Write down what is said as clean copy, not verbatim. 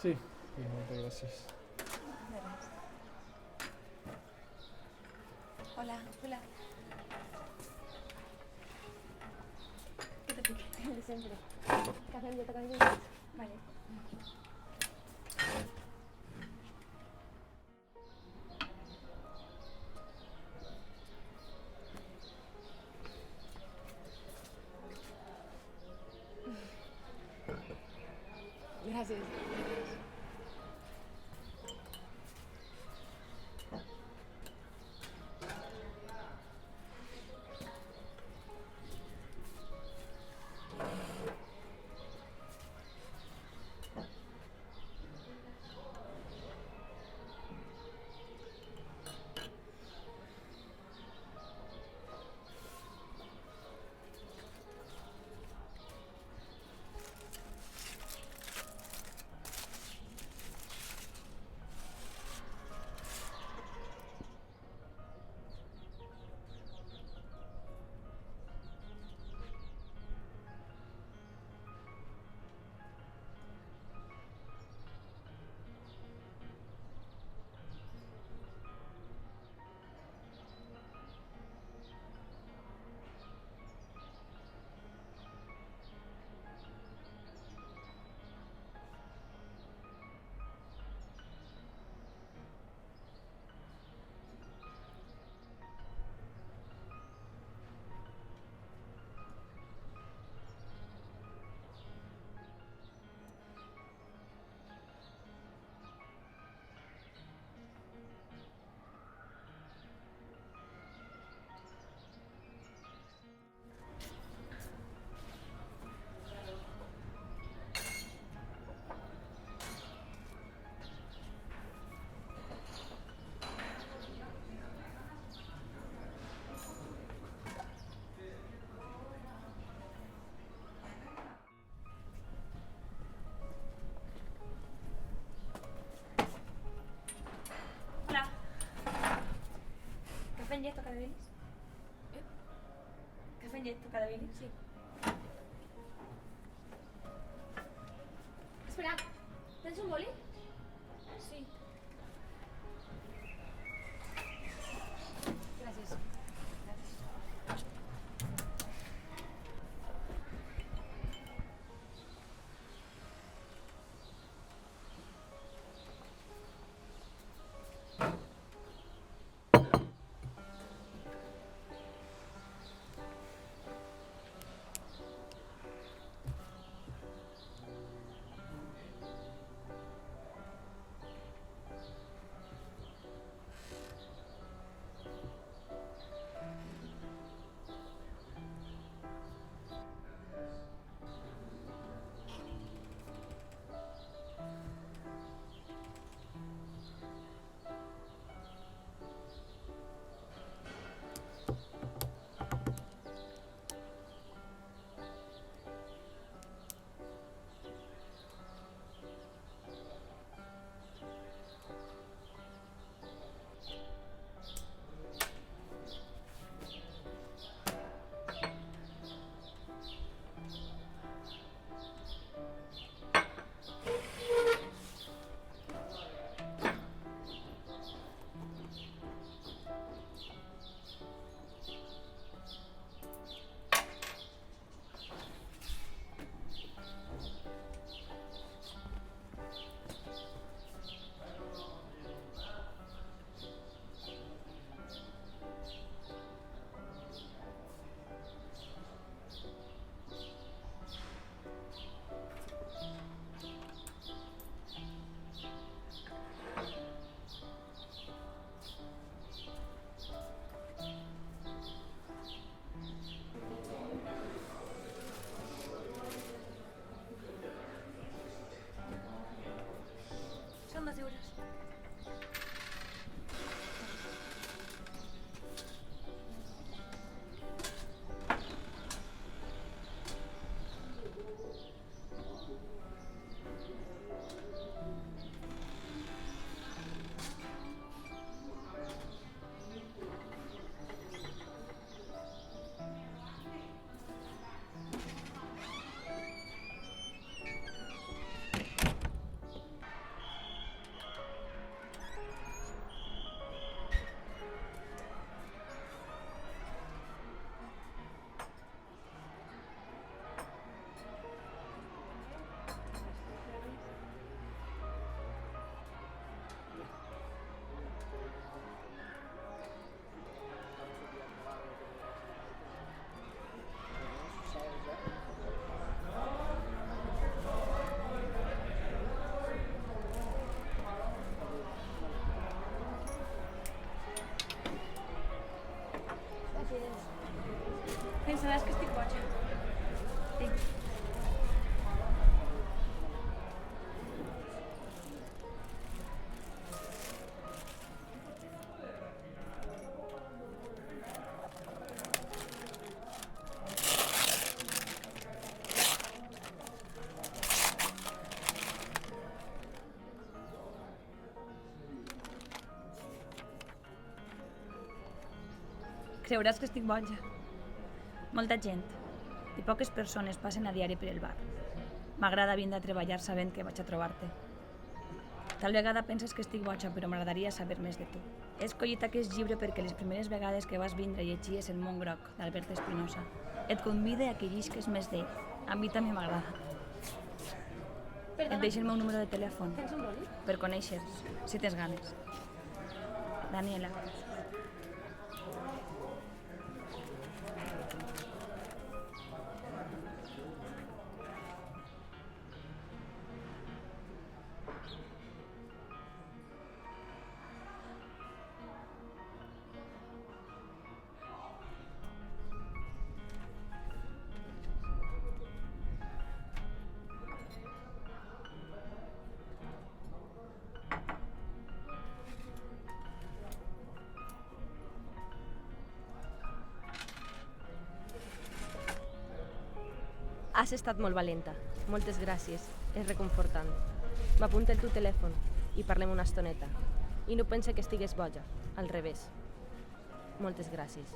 Sí, muchas gracias. Hola, hola. ¿Qué te pique? De siempre. Café en dieta con Vale. Gracias. Hola. ¿Café en dieta cada vez? ¿Café en dieta cada vez? Sí. Espera, ¿tens un boli? Sí. Gracias. Pensaràs que estic boja. Sí. Creuràs que estic boja. Molta gent i poques persones passen a diari per el bar. M'agrada vindre a treballar sabent que vaig a trobar-te. Tal vegada penses que estic boja, però m'agradaria saber més de tu. He escollit aquest llibre perquè les primeres vegades que vas vindre llegies El món groc, d'Albert Espinosa. Et convide a que llisques més d'ell. A mi també m'agrada. Et deixo el meu número de telèfon Tens un boli? per conèixer-nos, si tens ganes. Daniela. Has estat molt valenta. Moltes gràcies. És reconfortant. M'apunta el teu telèfon i parlem una estoneta. I no pense que estigues boja. Al revés. Moltes gràcies.